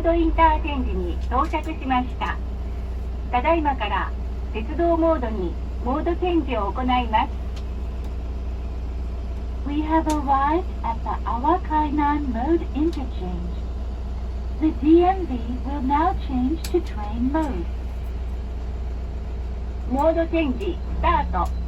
ドインターチェンジに到着しました。ただいまから鉄道モードにモードチェンジを行います。We have arrived at the Awakainan Mode Interchange. The DMV will now change to train mode. モードチェンジスタート。